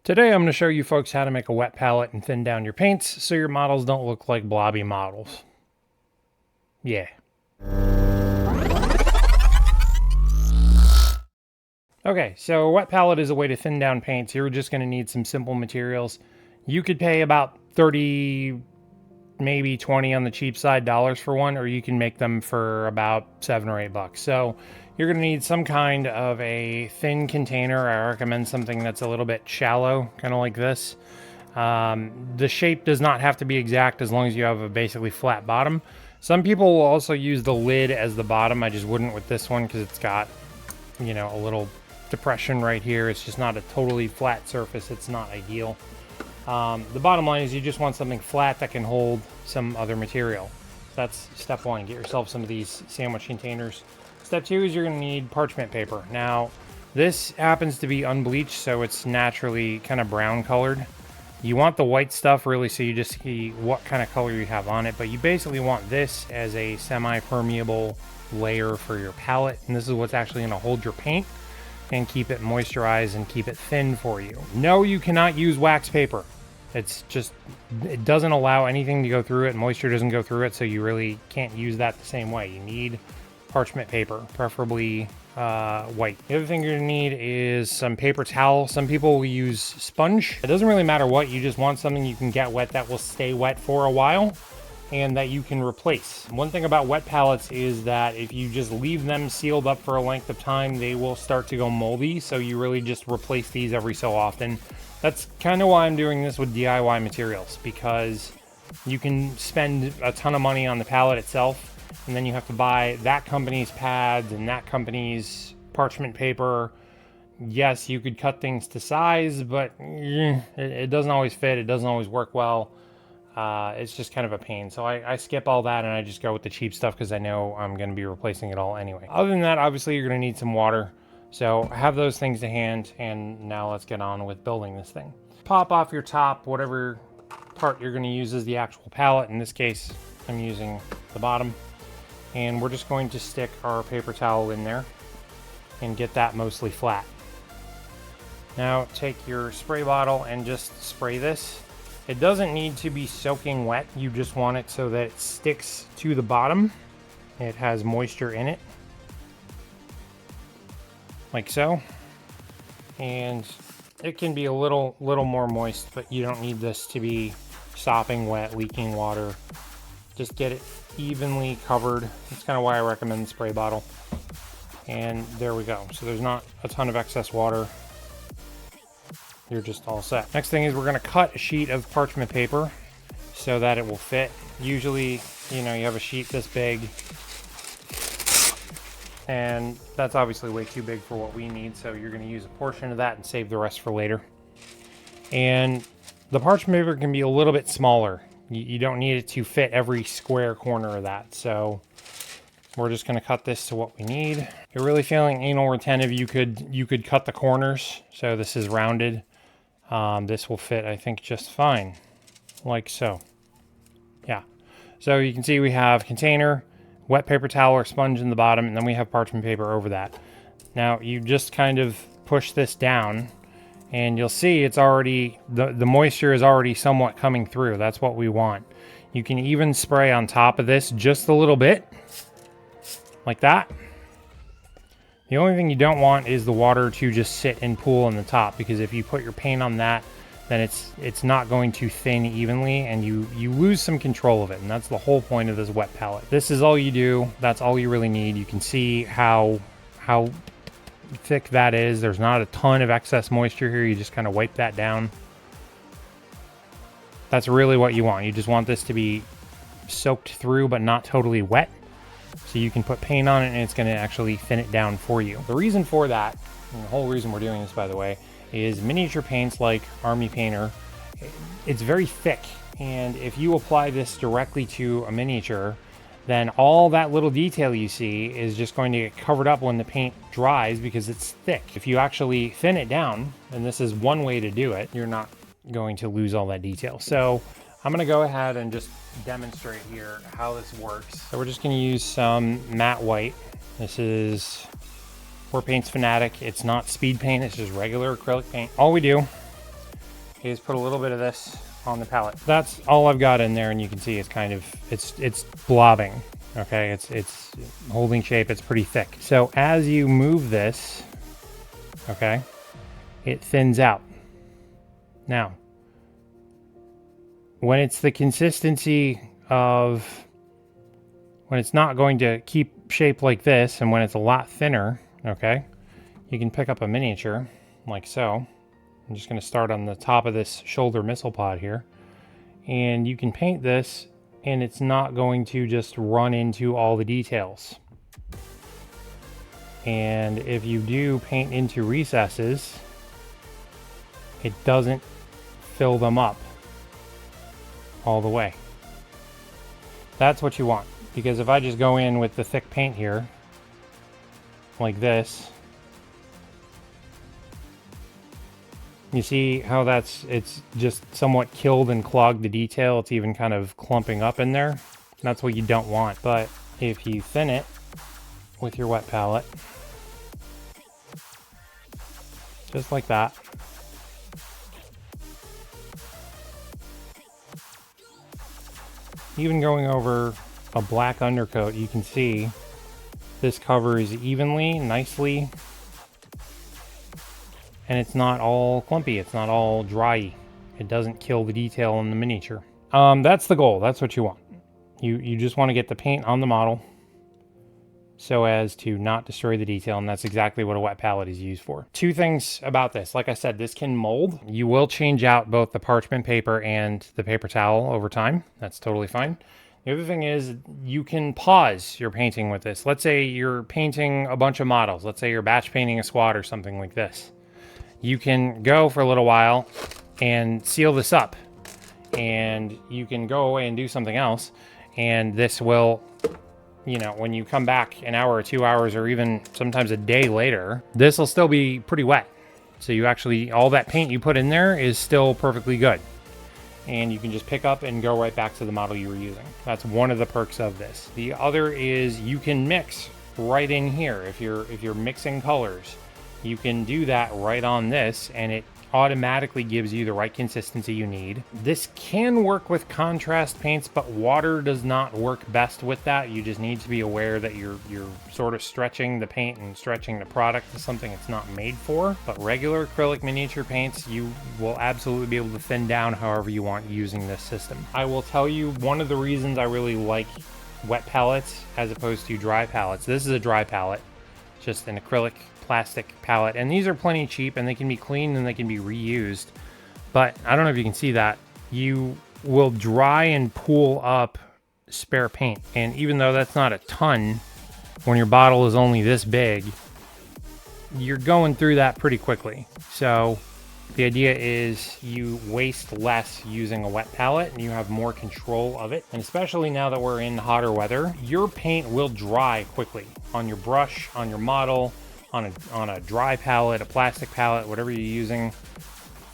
Today I'm going to show you folks how to make a wet palette and thin down your paints so your models don't look like blobby models. Yeah. Okay, so a wet palette is a way to thin down paints. You're just going to need some simple materials. You could pay about 30, maybe 20 on the cheap side dollars for one, or you can make them for about $7 or $8. So you're going to need some kind of a thin container. I recommend something that's a little bit shallow, kind of like this. The shape does not have to be exact as long as you have a basically flat bottom. Some people will also use the lid as the bottom. I just wouldn't with this one because it's got, you know, a little depression right here. It's just not a totally flat surface. It's not ideal. The bottom line is you just want something flat that can hold some other material. That's step one. Get yourself some of these sandwich containers. Step two is you're going to need parchment paper. Now, this happens to be unbleached, so it's naturally kind of brown colored. You want the white stuff really so you just see what kind of color you have on it, but you basically want this as a semi-permeable layer for your palette, and this is what's actually going to hold your paint and keep it moisturized and keep it thin for you. No, you cannot use wax paper. It's just, it doesn't allow anything to go through it. Moisture doesn't go through it, so you really can't use that the same way. You need parchment paper, preferably white. The other thing you're gonna need is some paper towel. Some people will use sponge. It doesn't really matter what, you just want something you can get wet that will stay wet for a while and that you can replace. One thing about wet palettes is that if you just leave them sealed up for a length of time, they will start to go moldy, so you really just replace these every so often. That's kind of why I'm doing this with DIY materials, because you can spend a ton of money on the palette itself, and then you have to buy that company's pads and that company's parchment paper. Yes, you could cut things to size, but it doesn't always fit. It doesn't always work well. It's just kind of a pain. So I skip all that and I just go with the cheap stuff because I know I'm going to be replacing it all anyway. Other than that, obviously you're going to need some water. So have those things to hand, and now let's get on with building this thing. Pop off your top, whatever part you're going to use as the actual palette. In this case, I'm using the bottom. And we're just going to stick our paper towel in there and get that mostly flat. Now take your spray bottle and just spray this. It doesn't need to be soaking wet. You just want it so that it sticks to the bottom. It has moisture in it. Like so. And it can be a little more moist, but you don't need this to be sopping wet, leaking water. Just get it evenly covered. That's kind of why I recommend the spray bottle. And there we go. So there's not a ton of excess water. You're just all set. Next thing is we're going to cut a sheet of parchment paper so that it will fit. Usually, you know, you have a sheet this big, and that's obviously way too big for what we need, so you're going to use a portion of that and save the rest for later. And the parchment paper can be a little bit smaller. You don't need it to fit every square corner of that, so we're just going to cut this to what we need. If you're really feeling anal retentive, you could cut the corners. So this is rounded. This will fit, I think, just fine, like so. Yeah. So you can see we have container, wet paper towel or sponge in the bottom, and then we have parchment paper over that. Now you just kind of push this down, and you'll see it's already, the moisture is already somewhat coming through. That's what we want. You can even spray on top of this just a little bit, like that. The only thing you don't want is the water to just sit and pool on the top, because if you put your paint on that, then it's not going to thin evenly, and you lose some control of it, and that's the whole point of this wet palette. This is all you do. That's all you really need. You can see how thick that is. There's not a ton of excess moisture here. You just kind of wipe that down. That's really what you want. You just want this to be soaked through but not totally wet, so you can put paint on it and it's going to actually thin it down for you. The reason for that, and the whole reason we're doing this, by the way, is miniature paints like Army Painter, it's very thick, and if you apply this directly to a miniature, then all that little detail you see is just going to get covered up when the paint dries because it's thick. If you actually thin it down, and this is one way to do it, you're not going to lose all that detail. So I'm going to go ahead and just demonstrate here how this works. So we're just going to use some matte white. This is Pour Paints Fanatic. It's not speed paint, it's just regular acrylic paint. All we do is put a little bit of this on the palette. That's all I've got in there, and you can see it's kind of, it's blobbing. Okay, it's holding shape, it's pretty thick. So as you move this, okay, it thins out. Now, when it's the consistency of, when it's not going to keep shape like this, and when it's a lot thinner, okay, you can pick up a miniature like so. I'm just going to start on the top of this shoulder missile pod here, and you can paint this, and it's not going to just run into all the details. And if you do paint into recesses, it doesn't fill them up all the way. That's what you want, because if I just go in with the thick paint here like this, you see how it's just somewhat killed and clogged the detail. It's even kind of clumping up in there. That's what you don't want. But if you thin it with your wet palette, just like that, even going over a black undercoat, you can see this covers evenly, nicely, and it's not all clumpy, it's not all dry. It doesn't kill the detail in the miniature. That's the goal. That's what you want. You just want to get the paint on the model so as to not destroy the detail, and that's exactly what a wet palette is used for. Two things about this. Like I said, this can mold. You will change out both the parchment paper and the paper towel over time. That's totally fine. The other thing is you can pause your painting with this. Let's say you're painting a bunch of models. Let's say you're batch painting a squad or something like this. You can go for a little while and seal this up, and you can go away and do something else, and this will, you know, when you come back an hour or 2 hours or even sometimes a day later, this will still be pretty wet. So you actually, all that paint you put in there is still perfectly good. And you can just pick up and go right back to the model you were using. That's one of the perks of this. The other is you can mix right in here. If you're mixing colors, you can do that right on this, and it automatically gives you the right consistency you need. This can work with contrast paints, but water does not work best with that. You just need to be aware that you're sort of stretching the paint and stretching the product to something it's not made for. But regular acrylic miniature paints, you will absolutely be able to thin down however you want using this system. I will tell you, one of the reasons I really like wet palettes as opposed to dry palettes, this is a dry palette, just an acrylic plastic palette, and these are plenty cheap, and they can be cleaned and they can be reused. But I don't know if you can see that, you will dry and pool up spare paint, and even though that's not a ton, when your bottle is only this big, you're going through that pretty quickly. So the idea is you waste less using a wet palette, and you have more control of it. And especially now that we're in hotter weather, your paint will dry quickly on your brush, on your model, on a dry palette, a plastic palette, whatever you're using.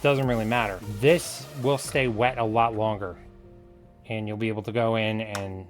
Doesn't really matter. This will stay wet a lot longer, and you'll be able to go in and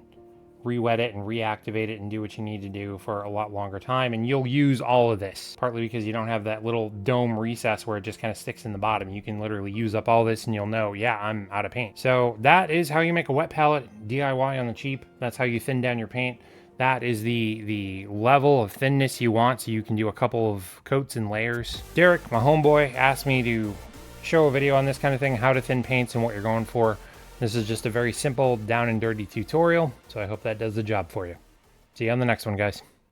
re-wet it and reactivate it and do what you need to do for a lot longer time. And you'll use all of this, partly because you don't have that little dome recess where it just kind of sticks in the bottom. You can literally use up all this and you'll know, yeah, I'm out of paint. So that is how you make a wet palette DIY on the cheap. That's how you thin down your paint. That is the level of thinness you want, so you can do a couple of coats and layers. Derek, my homeboy, asked me to show a video on this kind of thing, how to thin paints and what you're going for. This is just a very simple down and dirty tutorial, so I hope that does the job for you. See you on the next one, guys.